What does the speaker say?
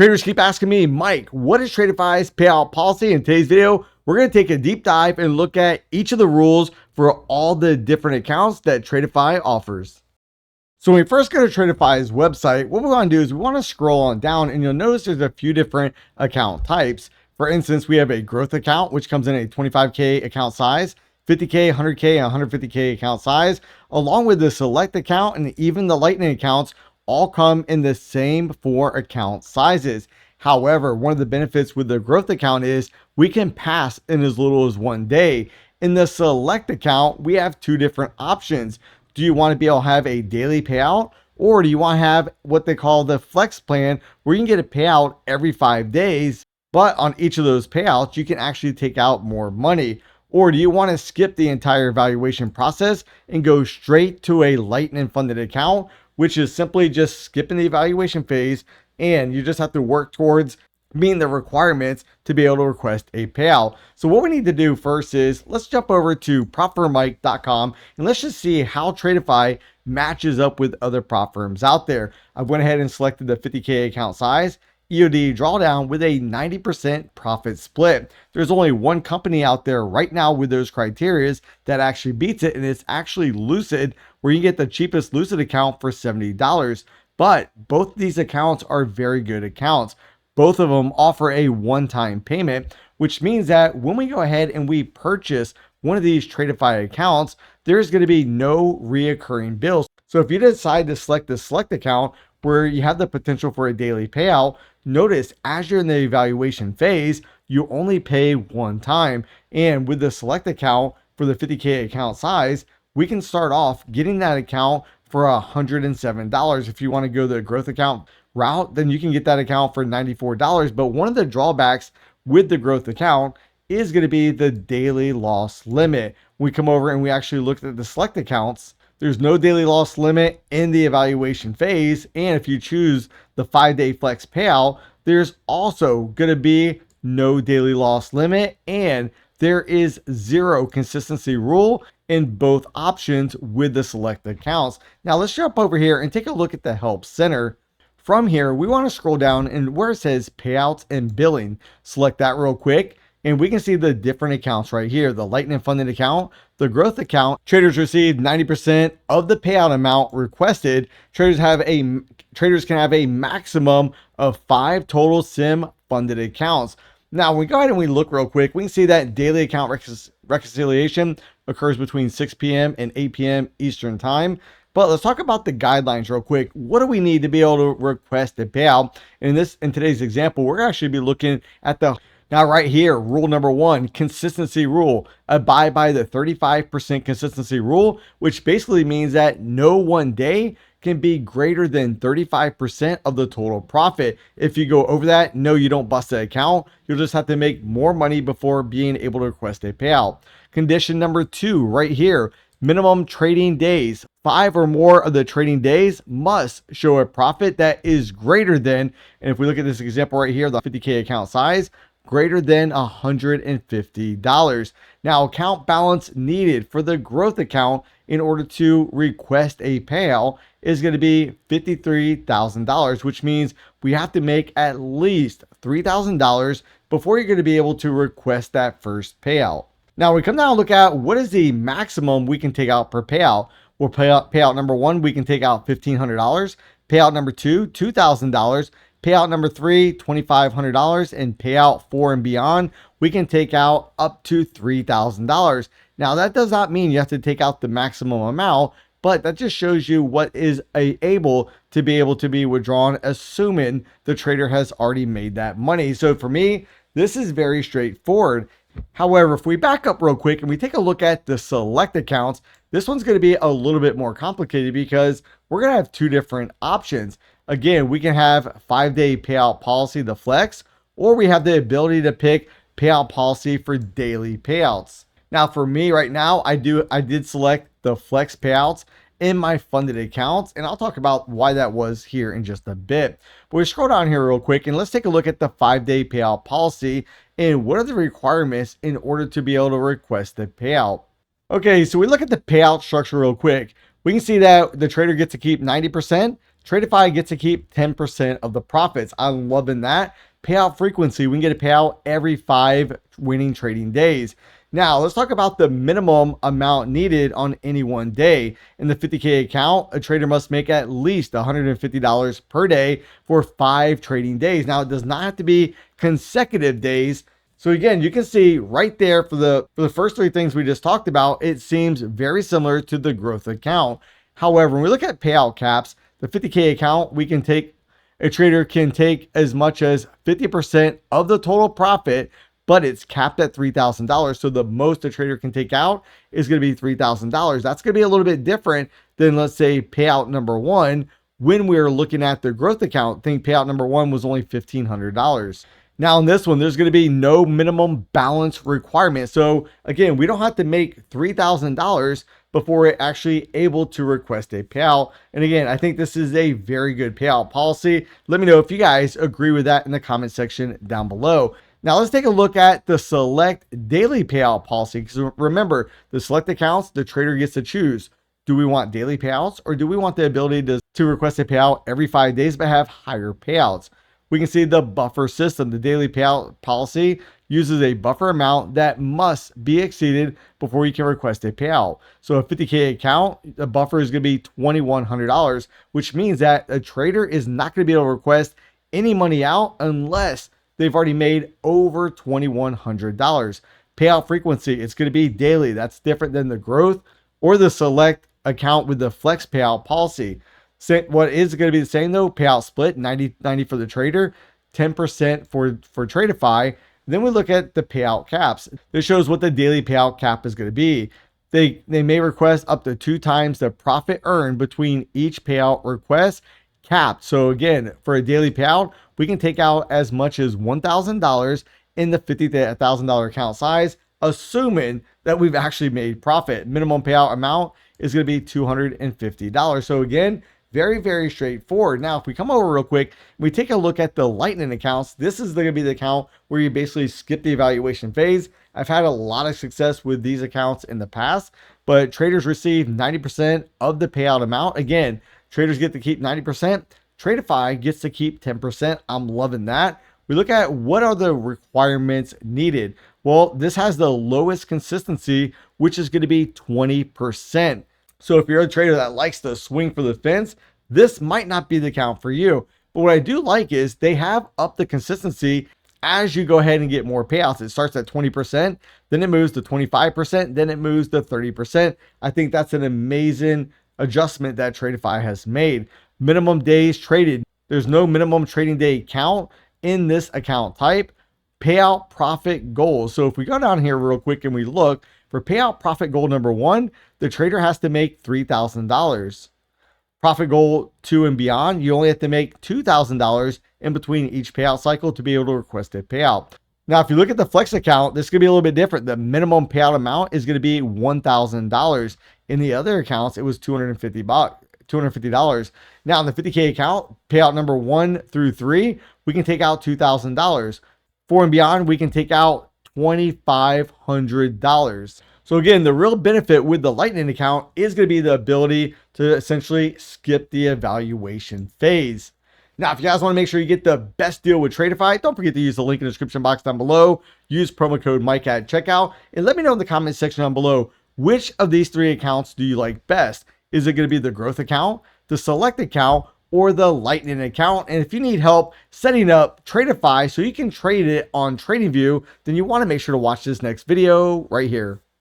Traders keep asking me, Mike, what is Tradeify's payout policy? In today's video, we're going to take a deep dive and look at each of the rules for all the different accounts that Tradeify offers. So when we first go to Tradeify's website, what we want to do is we want to scroll on down, and you'll notice there's a few different account types. For instance, we have a growth account, which comes in a 25K account size, 50K, 100K, and 150K account size, along with the select account and even the lightning accounts all come in the same 4 account sizes. However, one of the benefits with the growth account is we can pass in as little as 1 day. In the select account, we have 2 different options. Do you want to be able to have a daily payout, or do you want to have what they call the flex plan, where you can get a payout every 5 days, but on each of those payouts, you can actually take out more money? Or do you want to skip the entire evaluation process and go straight to a lightning funded account, which is simply just skipping the evaluation phase, and you just have to work towards meeting the requirements to be able to request a payout? So what we need to do first is let's jump over to propfirmmike.com and let's just see how Tradeify matches up with other prop firms out there. I went ahead and selected the 50K account size, EOD drawdown with a 90% profit split. There's only one company out there right now with those criterias that actually beats it, and it's actually Lucid, where you get the cheapest Lucid account for $70. But both of these accounts are very good accounts. Both of them offer a one-time payment, which means that when we go ahead and we purchase one of these Tradeify accounts, there's going to be no reoccurring bills. So if you decide to select the select account where you have the potential for a daily payout, notice as you're in the evaluation phase, you only pay 1 time. And with the select account for the 50K account size, we can start off getting that account for $107. If you want to go the growth account route, then you can get that account for $94. But one of the drawbacks with the growth account is going to be the daily loss limit. We come over and we actually looked at the select accounts. There's no daily loss limit in the evaluation phase. And if you choose the 5-day flex payout, there's also going to be no daily loss limit. And there is 0 consistency rule in both options with the select accounts. Now let's jump over here and take a look at the help center. From here, we want to scroll down and where it says payouts and billing, select that real quick. And we can see the different accounts right here. The lightning funded account, the growth account, traders receive 90% of the payout amount requested. Traders can have a maximum of 5 total sim funded accounts. Now, when we go ahead and we look real quick, we can see that daily account reconciliation occurs between 6 p.m. and 8 p.m. Eastern time. But let's talk about the guidelines real quick. What do we need to be able to request a payout? In today's example, we're actually be looking at now right here, rule number 1, consistency rule. Abide by the 35% consistency rule, which basically means that no one day can be greater than 35% of the total profit. If you go over that, no, you don't bust the account. You'll just have to make more money before being able to request a payout. Condition number 2 right here, minimum trading days. 5 or more of the trading days must show a profit that is greater than, and if we look at this example right here, the 50K account size, greater than $150. Now, account balance needed for the growth account in order to request a payout is going to be $53,000, which means we have to make at least $3,000 before you're going to be able to request that first payout. Now, we come down and look at what is the maximum we can take out per payout. Well, payout number 1, we can take out $1,500. Payout number 2, $2,000. Payout number 3, $2,500, and payout 4 and beyond, we can take out up to $3,000. Now, that does not mean you have to take out the maximum amount, but that just shows you what is able to be withdrawn, assuming the trader has already made that money. So for me, this is very straightforward. However, if we back up real quick and we take a look at the select accounts, this one's going to be a little bit more complicated because we're going to have 2 different options. Again, we can have 5-day payout policy, the flex, or we have the ability to pick payout policy for daily payouts. Now, for me right now, I did select the flex payouts in my funded accounts, and I'll talk about why that was here in just a bit. But we scroll down here real quick and let's take a look at the 5-day payout policy and what are the requirements in order to be able to request the payout. Okay, so we look at the payout structure real quick. We can see that the trader gets to keep 90%, Tradeify gets to keep 10% of the profits. I'm loving that. Payout frequency, we can get a payout every 5 winning trading days. Now, let's talk about the minimum amount needed on any one day. In the 50K account, a trader must make at least $150 per day for 5 trading days. Now, it does not have to be consecutive days. So again, you can see right there for the first 3 things we just talked about, it seems very similar to the growth account. However, when we look at payout caps, the 50K account, a trader can take as much as 50% of the total profit, but it's capped at $3,000. So the most a trader can take out is going to be $3,000. That's going to be a little bit different than, let's say, payout number 1. When we were looking at the growth account, I think payout number 1 was only $1,500. Now in this one, there's going to be no minimum balance requirement. So again, we don't have to make $3,000 before we're actually able to request a payout. And again, I think this is a very good payout policy. Let me know if you guys agree with that in the comment section down below. Now let's take a look at the select daily payout policy. Because remember, the select accounts, the trader gets to choose. Do we want daily payouts, or do we want the ability to request a payout every 5 days but have higher payouts? We can see the buffer system. The daily payout policy uses a buffer amount that must be exceeded before you can request a payout. So a 50K account, the buffer is going to be $2,100, which means that a trader is not going to be able to request any money out unless they've already made over $2,100. Payout frequency, it's going to be daily. That's different than the growth or the select account with the flex payout policy. What is going to be the same though? Payout split, 90-90 for the trader, 10% for Tradeify. Then we look at the payout caps. This shows what the daily payout cap is going to be. They may request up to 2 times the profit earned between each payout request capped. So again, for a daily payout, we can take out as much as $1,000 in the $50,000 account size, assuming that we've actually made profit. Minimum payout amount is going to be $250. So again, very, very straightforward. Now, if we come over real quick, we take a look at the Lightning accounts. This is going to be the account where you basically skip the evaluation phase. I've had a lot of success with these accounts in the past, but traders receive 90% of the payout amount. Again, traders get to keep 90%. Tradeify gets to keep 10%. I'm loving that. We look at what are the requirements needed. Well, this has the lowest consistency, which is going to be 20%. So if you're a trader that likes to swing for the fence, this might not be the account for you. But what I do like is they have upped the consistency as you go ahead and get more payouts. It starts at 20%, then it moves to 25%, then it moves to 30%. I think that's an amazing adjustment that Tradeify has made. Minimum days traded. There's no minimum trading day count in this account type. Payout profit goals. So if we go down here real quick and we look, for payout profit goal number 1, the trader has to make $3,000. Profit goal 2 and beyond, you only have to make $2,000 in between each payout cycle to be able to request a payout. Now, if you look at the Flex account, this could be a little bit different. The minimum payout amount is going to be $1,000. In the other accounts, it was $250. Now, in the 50K account, payout number 1 through 3, we can take out $2,000. 4 and beyond, we can take out $2,500. So again, the real benefit with the Lightning account is going to be the ability to essentially skip the evaluation phase. Now, if you guys want to make sure you get the best deal with Tradeify, don't forget to use the link in the description box down below. Use promo code Mike at checkout, and let me know in the comment section down below, which of these 3 accounts do you like best? Is it going to be the growth account, the select account, or the Lightning account? And if you need help setting up Tradeify so you can trade it on TradingView, then you want to make sure to watch this next video right here.